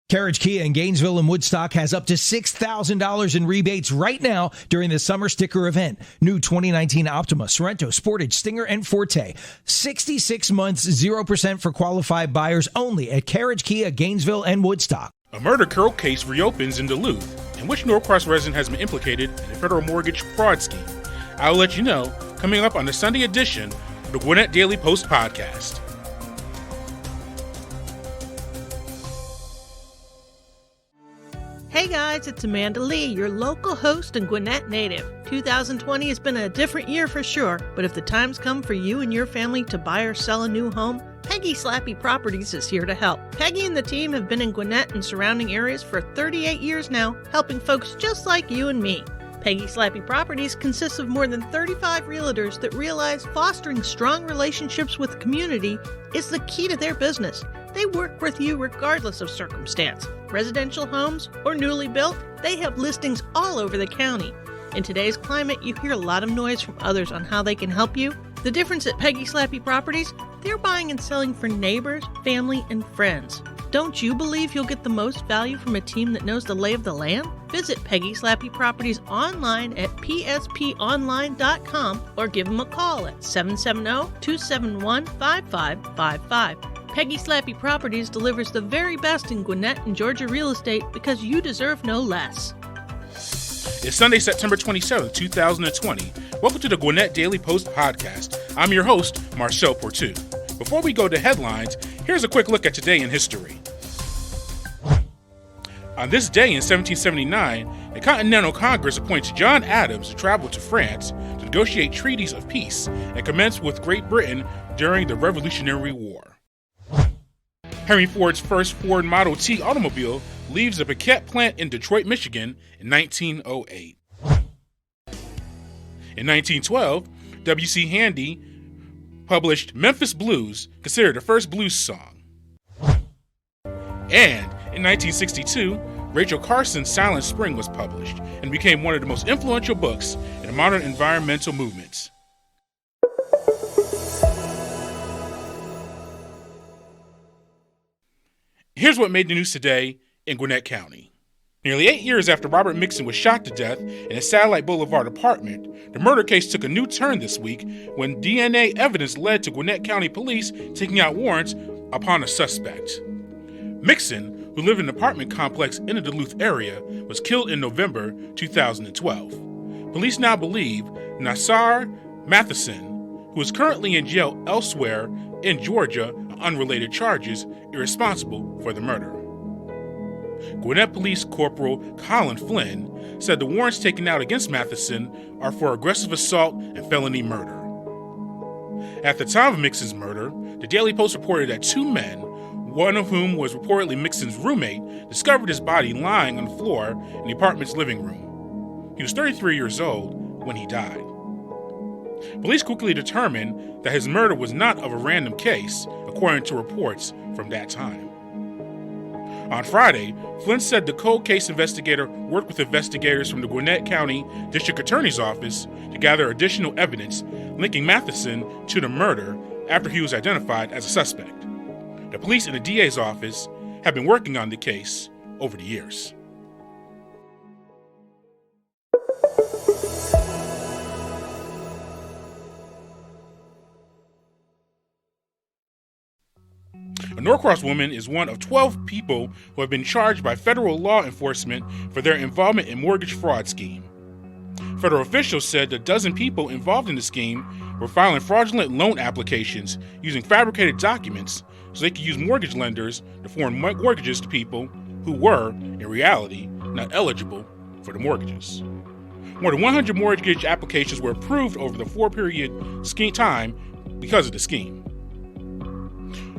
Carriage Kia in Gainesville and Woodstock has up to $6,000 in rebates right now during the summer sticker event. New 2019 Optima, Sorrento, Sportage, Stinger, and Forte. 66 months, 0% for qualified buyers only at Carriage Kia, Gainesville, and Woodstock. A murder cold case reopens in Duluth, in which Norcross resident has been implicated in a federal mortgage fraud scheme. I'll let you know coming up on the Sunday edition of the Gwinnett Daily Post podcast. Hey guys, it's Amanda Lee, your local host and Gwinnett native. 2020 has been a different year for sure, but if the time's come for you and your family to buy or sell a new home, Peggy Slappy Properties is here to help. Peggy and the team have been in Gwinnett and surrounding areas for 38 years now, helping folks just like you and me. Peggy Slappy Properties consists of more than 35 realtors that realize fostering strong relationships with the community is the key to their business. They work with you regardless of circumstance. Residential homes or newly built, they have listings all over the county. In today's climate, you hear a lot of noise from others on how they can help you. The difference at Peggy Slappy Properties, they're buying and selling for neighbors, family, and friends. Don't you believe you'll get the most value from a team that knows the lay of the land? Visit Peggy Slappy Properties online at psponline.com or give them a call at 770-271-5555. Peggy Slappy Properties delivers the very best in Gwinnett and Georgia real estate because you deserve no less. It's Sunday, September 27th, 2020. Welcome to the Gwinnett Daily Post podcast. I'm your host, Marcel Portu. Before we go to headlines, here's a quick look at today in history. On this day in 1779, the Continental Congress appoints John Adams to travel to France to negotiate treaties of peace and commence with Great Britain during the Revolutionary War. Henry Ford's first Ford Model T automobile leaves the Paquette plant in Detroit, Michigan in 1908. In 1912, W.C. Handy published Memphis Blues, considered the first blues song. And in 1962, Rachel Carson's Silent Spring was published and became one of the most influential books in the modern environmental movements. Here's what made the news today in Gwinnett County. Nearly 8 years after Robert Mixon was shot to death in his Satellite Boulevard apartment, the murder case took a new turn this week when DNA evidence led to Gwinnett County police taking out warrants upon a suspect. Mixon, who lived in an apartment complex in the Duluth area, was killed in November 2012. Police now believe Nassar Matheson, who is currently in jail elsewhere in Georgia on unrelated charges, is responsible for the murder. Gwinnett Police Corporal Colin Flynn said the warrants taken out against Matheson are for aggressive assault and felony murder. At the time of Mixon's murder, the Daily Post reported that two men, one of whom was reportedly Mixon's roommate, discovered his body lying on the floor in the apartment's living room. He was 33 years old when he died. Police quickly determined that his murder was not of a random case, according to reports from that time. On Friday, Flynn said the cold case investigator worked with investigators from the Gwinnett County District Attorney's Office to gather additional evidence linking Matheson to the murder after he was identified as a suspect. The police and the DA's office have been working on the case over the years. A Norcross woman is one of 12 people who have been charged by federal law enforcement for their involvement in mortgage fraud scheme. Federal officials said a dozen people involved in the scheme were filing fraudulent loan applications using fabricated documents so they could use mortgage lenders to form mortgages to people who were, in reality, not eligible for the mortgages. More than 100 mortgage applications were approved over the 4-period scheme time because of the scheme.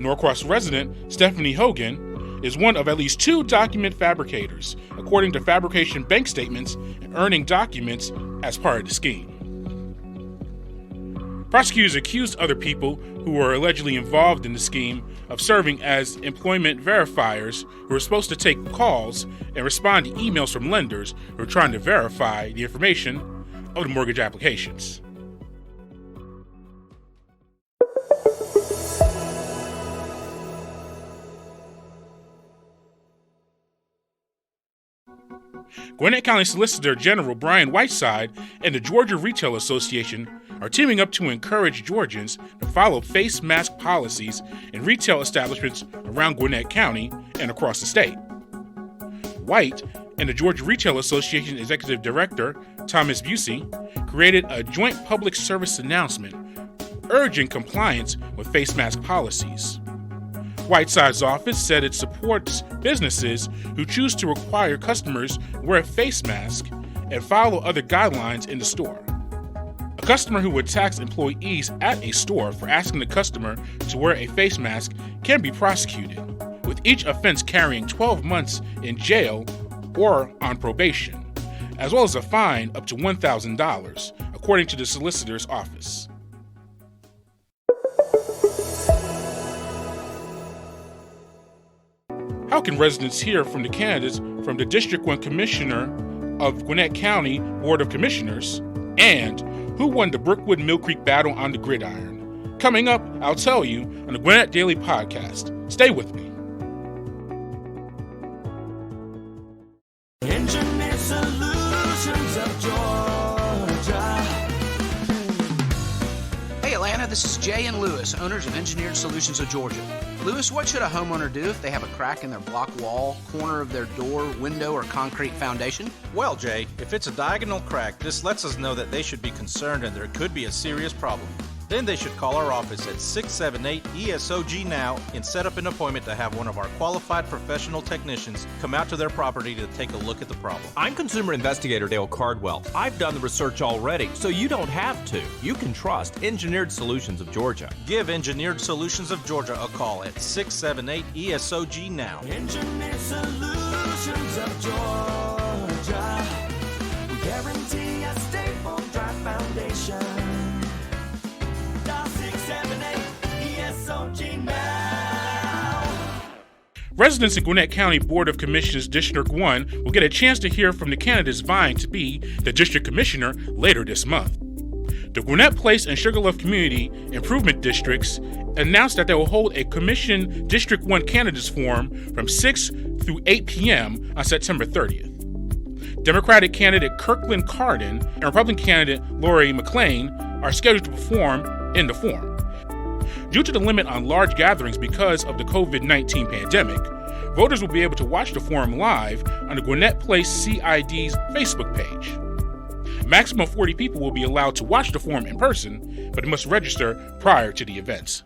Norcross resident Stephanie Hogan is one of at least 2 document fabricators, according to fabrication bank statements and earning documents as part of the scheme. Prosecutors accused other people who were allegedly involved in the scheme of serving as employment verifiers who were supposed to take calls and respond to emails from lenders who were trying to verify the information of the mortgage applications. Gwinnett County Solicitor General Brian Whiteside and the Georgia Retail Association are teaming up to encourage Georgians to follow face mask policies in retail establishments around Gwinnett County and across the state. White and the Georgia Retail Association Executive Director, Thomas Busey, created a joint public service announcement urging compliance with face mask policies. Whiteside's office said it supports businesses who choose to require customers wear a face mask and follow other guidelines in the store. A customer who attacks employees at a store for asking the customer to wear a face mask can be prosecuted, with each offense carrying 12 months in jail or on probation, as well as a fine up to $1,000, according to the solicitor's office. How can residents hear from the candidates from the District 1 Commissioner of Gwinnett County Board of Commissioners and who won the Brookwood Mill Creek battle on the gridiron? Coming up, I'll tell you on the Gwinnett Daily Podcast. Stay with me. Engineered Solutions of Georgia. Hey Atlanta, this is Jay and Lewis, owners of Engineered Solutions of Georgia. Lewis, what should a homeowner do if they have a crack in their block wall, corner of their door, window, or concrete foundation? Well, Jay, if it's a diagonal crack, this lets us know that they should be concerned and there could be a serious problem. Then they should call our office at 678-ESOG now and set up an appointment to have one of our qualified professional technicians come out to their property to take a look at the problem. I'm consumer investigator Dale Cardwell. I've done the research already, so you don't have to. You can trust Engineered Solutions of Georgia. Give Engineered Solutions of Georgia a call at 678-ESOG now. Engineered Solutions of Georgia. We guarantee a stable, dry foundation. Residents in Gwinnett County Board of Commissioners District 1 will get a chance to hear from the candidates vying to be the district commissioner later this month. The Gwinnett Place and Sugarloaf Community Improvement Districts announced that they will hold a Commission District 1 Candidates Forum from 6 through 8 p.m. on September 30th. Democratic candidate Kirkland Carden and Republican candidate Lori McLean are scheduled to perform in the forum. Due to the limit on large gatherings because of the COVID-19 pandemic, voters will be able to watch the forum live on the Gwinnett Place CID's Facebook page. A maximum of 40 people will be allowed to watch the forum in person, but they must register prior to the events.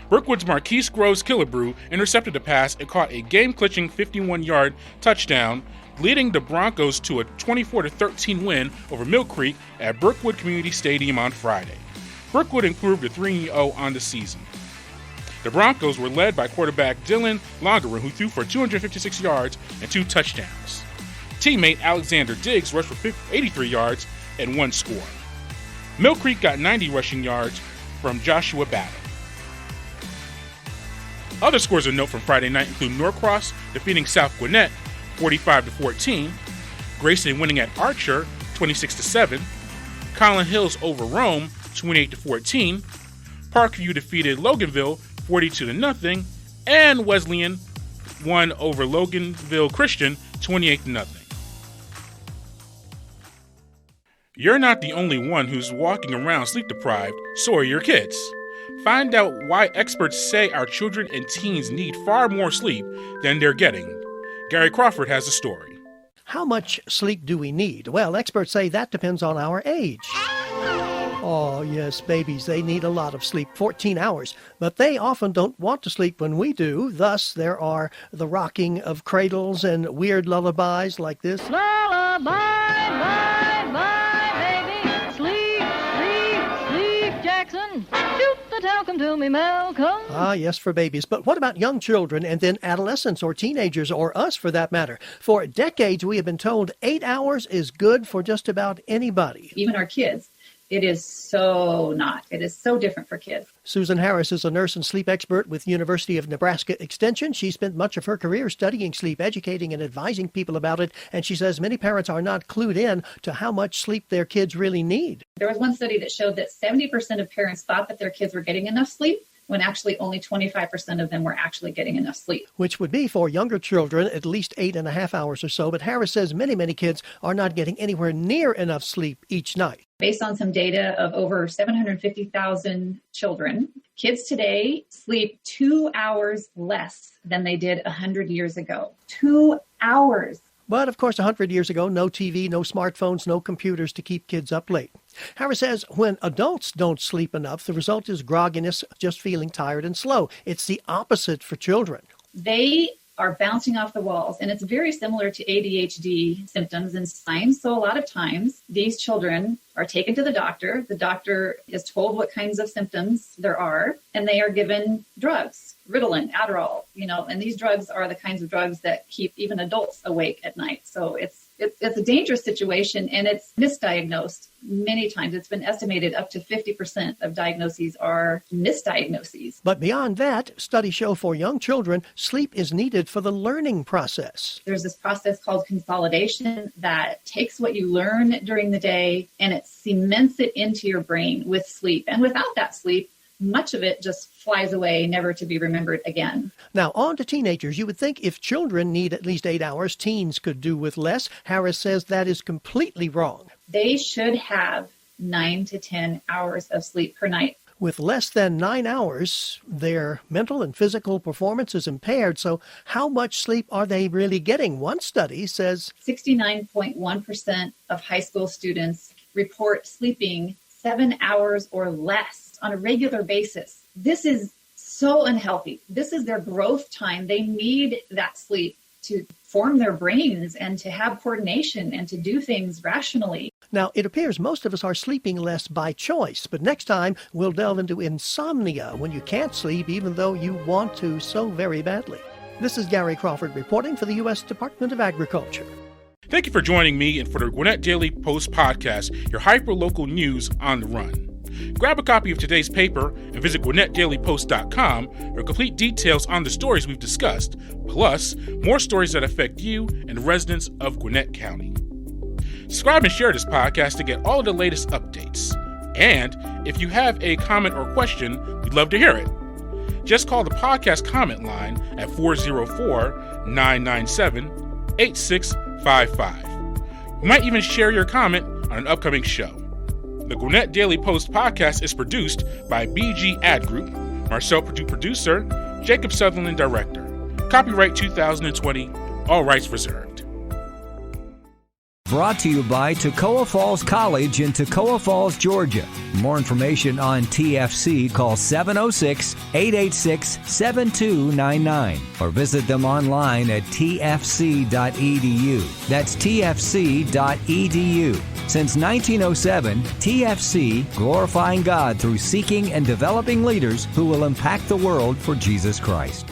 Brookwood's Marquise Groves Killebrew intercepted a pass and caught a game-clinching 51-yard touchdown, leading the Broncos to a 24-13 win over Mill Creek at Brookwood Community Stadium on Friday. Brookwood improved to 3-0 on the season. The Broncos were led by quarterback Dylan Longeron, who threw for 256 yards and 2 touchdowns. Teammate Alexander Diggs rushed for 83 yards and 1 score. Mill Creek got 90 rushing yards from Joshua Battle. Other scores of note from Friday night include Norcross defeating South Gwinnett 45-14, Grayson winning at Archer 26-7, Collin Hills over Rome 28-14, Parkview defeated Loganville 42-0, and Wesleyan won over Loganville Christian 28-0. You're not the only one who's walking around sleep deprived, so are your kids. Find out why experts say our children and teens need far more sleep than they're getting. Gary Crawford has a story. How much sleep do we need? Well, experts say that depends on our age. Oh, yes, babies, they need a lot of sleep, 14 hours. But they often don't want to sleep when we do. Thus, there are the rocking of cradles and weird lullabies like this. Lullaby, bye, bye, baby. Sleep, sleep, sleep, Jackson. Shoot the talcum to me, Malcolm. Ah, yes, for babies. But what about young children and then adolescents or teenagers or us for that matter? For decades, we have been told 8 hours is good for just about anybody. Even our kids. It is so not. It is so different for kids. Susan Harris is a nurse and sleep expert with University of Nebraska Extension. She spent much of her career studying sleep, educating and advising people about it. And she says many parents are not clued in to how much sleep their kids really need. There was one study that showed that 70% of parents thought that their kids were getting enough sleep, when actually only 25% of them were actually getting enough sleep. Which would be for younger children at least 8.5 hours or so. But Harris says many kids are not getting anywhere near enough sleep each night. Based on some data of over 750,000 children, kids today sleep 2 hours less than they did 100 years ago. 2 hours. But, of course, 100 years ago, no TV, no smartphones, no computers to keep kids up late. Harris says when adults don't sleep enough, the result is grogginess, just feeling tired and slow. It's the opposite for children. They are bouncing off the walls, and it's very similar to ADHD symptoms and signs. So a lot of times, these children are taken to the doctor. The doctor is told what kinds of symptoms there are, and they are given drugs, Ritalin, Adderall, and these drugs are the kinds of drugs that keep even adults awake at night. So it's a dangerous situation, and it's misdiagnosed many times. It's been estimated up to 50% of diagnoses are misdiagnoses. But beyond that, studies show for young children, sleep is needed for the learning process. There's this process called consolidation that takes what you learn during the day and it cements it into your brain with sleep. And without that sleep, much of it just flies away, never to be remembered again. Now, on to teenagers. You would think if children need at least 8 hours, teens could do with less. Harris says that is completely wrong. They should have 9 to 10 hours of sleep per night. With less than 9 hours, their mental and physical performance is impaired. So how much sleep are they really getting? One study says 69.1% of high school students report sleeping 7 hours or less on a regular basis. This is so unhealthy. This is their growth time. They need that sleep to form their brains and to have coordination and to do things rationally. Now, it appears most of us are sleeping less by choice, but next time we'll delve into insomnia, when you can't sleep even though you want to so very badly. This is Gary Crawford reporting for the U.S. Department of Agriculture. Thank you for joining me and for the Gwinnett Daily Post podcast, your hyper-local news on the run. Grab a copy of today's paper and visit GwinnettDailyPost.com for complete details on the stories we've discussed, plus more stories that affect you and the residents of Gwinnett County. Subscribe and share this podcast to get all of the latest updates. And if you have a comment or question, we'd love to hear it. Just call the podcast comment line at 404-997-8655. We might even share your comment on an upcoming show. The Gwinnett Daily Post podcast is produced by BG Ad Group, Marcel Purdue producer, Jacob Sutherland director. Copyright 2020, all rights reserved. Brought to you by Toccoa Falls College in Toccoa Falls, Georgia. More information on TFC, call 706-886-7299 or visit them online at tfc.edu. That's tfc.edu. Since 1907, TFC, glorifying God through seeking and developing leaders who will impact the world for Jesus Christ.